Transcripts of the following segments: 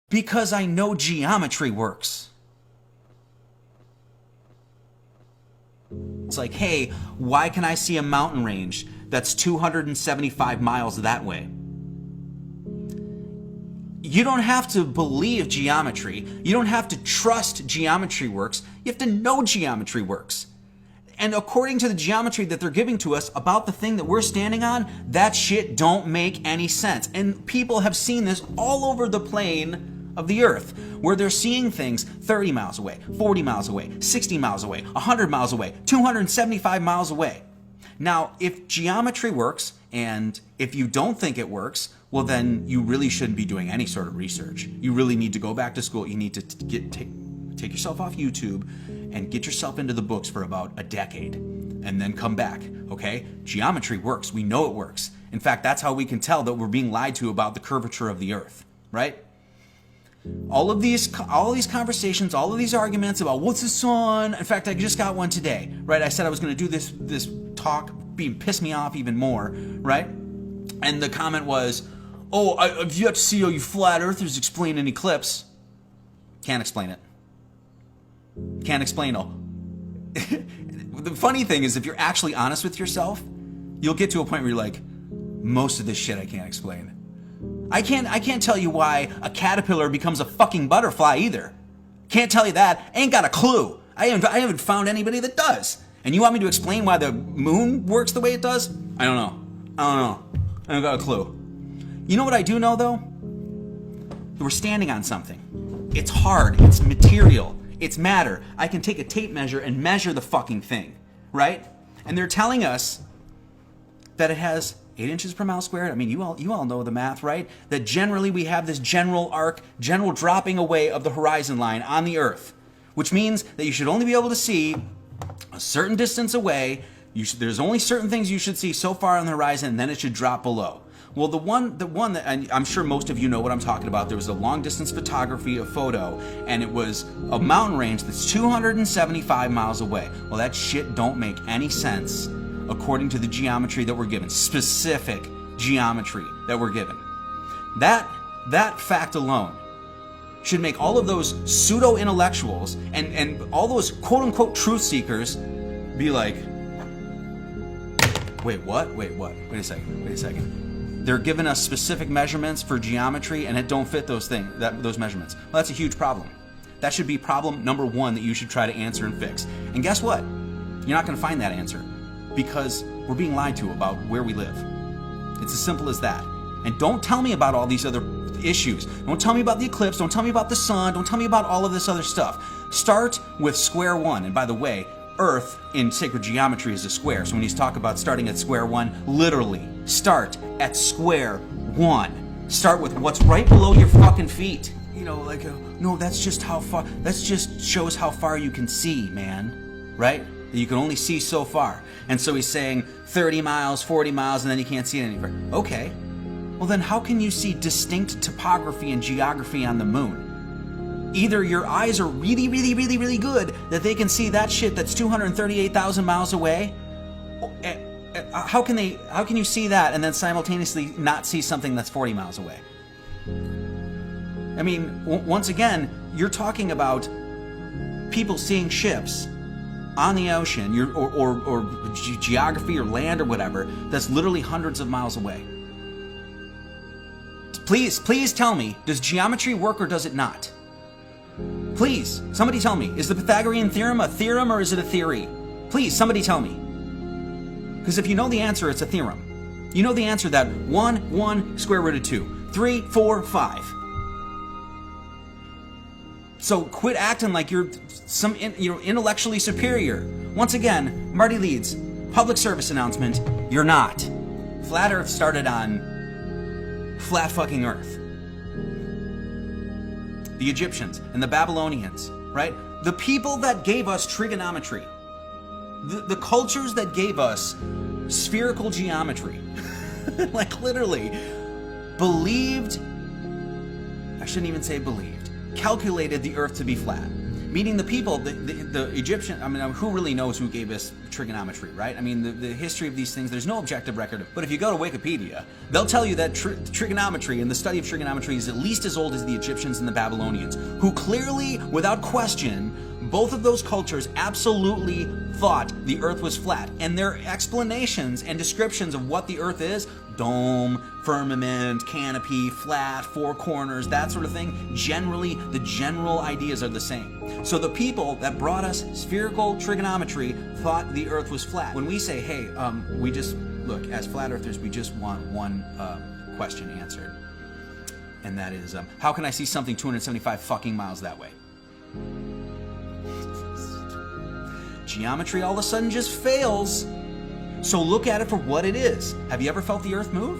Because I know geometry works. It's like, hey, why can I see a mountain range that's 275 miles that way? You don't have to believe geometry. You don't have to trust geometry works. You have to know geometry works. And according to the geometry that they're giving to us about the thing that we're standing on, that shit don't make any sense. And people have seen this all over the plane of the earth, where they're seeing things 30 miles away, 40 miles away, 60 miles away, 100 miles away, 275 miles away. Now, if geometry works, and if you don't think it works, well, then you really shouldn't be doing any sort of research. You really need to go back to school. You need to take yourself off YouTube and get yourself into the books for about a decade and then come back, okay? Geometry works. We know it works. In fact, that's how we can tell that we're being lied to about the curvature of the earth, right? All of these conversations, all of these arguments about what's the sun. In fact, I just got one today, right? I said I was going to do this talk, piss me off even more, right? And the comment was, oh, I've yet to see how you flat earthers explain an eclipse. Can't explain it. Can't explain it. The funny thing is, if you're actually honest with yourself, you'll get to a point where you're like, most of this shit I can't explain. I can't tell you why a caterpillar becomes a fucking butterfly either. Can't tell you that. Ain't got a clue. I haven't found anybody that does. And you want me to explain why the moon works the way it does? I don't know. I don't got a clue. You know what I do know, though? We're standing on something. It's hard. It's material. It's matter. I can take a tape measure and measure the fucking thing, right? And they're telling us that it has 8 inches per mile squared. I mean, you all know the math, right? That generally we have this general arc, general dropping away of the horizon line on the Earth, which means that you should only be able to see a certain distance away. There's only certain things you should see so far on the horizon, and then it should drop below. Well, the one that, and I'm sure most of you know what I'm talking about. There was a long distance photography, a photo, and it was a mountain range that's 275 miles away. Well, that shit don't make any sense according to the geometry that we're given, specific geometry that we're given. That fact alone should make all of those pseudo-intellectuals and all those quote-unquote truth seekers be like, wait, what? Wait a second. They're giving us specific measurements for geometry and it don't fit those measurements. Well, that's a huge problem. That should be problem number one that you should try to answer and fix. And guess what? You're not going to find that answer because we're being lied to about where we live. It's as simple as that. And don't tell me about all these other issues. Don't tell me about the eclipse. Don't tell me about the sun. Don't tell me about all of this other stuff. Start with square one. And by the way, Earth in sacred geometry is a square. So when he's talking about starting at square one, literally start at square one. Start with what's right below your fucking feet. You know, like, no, that's just how far. That just shows how far you can see, man. Right? You can only see so far. And so he's saying 30 miles, 40 miles, and then you can't see it anywhere. Okay. Well, then how can you see distinct topography and geography on the moon? Either your eyes are really, really, really, really good that they can see that shit that's 238,000 miles away. How can you see that and then simultaneously not see something that's 40 miles away? I mean, once again, you're talking about people seeing ships on the ocean, or geography or land or whatever, that's literally hundreds of miles away. Please tell me, does geometry work or does it not? Please, somebody tell me. Is the Pythagorean theorem a theorem or is it a theory? Please, somebody tell me. Because if you know the answer, it's a theorem. You know the answer that 1 square root of 2, 3, 4, 5. So quit acting like you're intellectually superior. Once again, Marty Leeds, public service announcement, you're not. Flat Earth started on flat fucking Earth. The Egyptians and the Babylonians, right? The people that gave us trigonometry, the cultures that gave us spherical geometry, like literally believed, I shouldn't even say believed, calculated the Earth to be flat. meeting the people, the Egyptian, I mean, who really knows who gave us trigonometry, right? I mean, the history of these things, there's no objective record. But if you go to Wikipedia, they'll tell you that trigonometry and the study of trigonometry is at least as old as the Egyptians and the Babylonians, who clearly, without question, both of those cultures absolutely thought the earth was flat. And their explanations and descriptions of what the earth is, dome, firmament, canopy, flat, four corners, that sort of thing, generally, the general ideas are the same. So the people that brought us spherical trigonometry thought the earth was flat. When we say, hey, we just, look, as flat earthers, we just want one question answered. And that is, how can I see something 275 fucking miles that way? Geometry all of a sudden just fails. So look at it for what it is. Have you ever felt the earth move?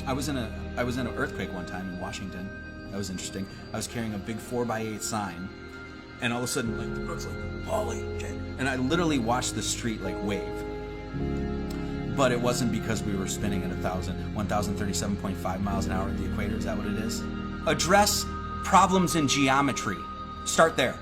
I was in an earthquake one time in Washington. That was interesting. I was carrying a big 4x8 sign, and all of a sudden, like, the earth's like, holy shit. And I literally watched the street like wave. But it wasn't because we were spinning at 1,037.5 miles an hour at the equator. Is that what it is? Address problems in geometry. Start there.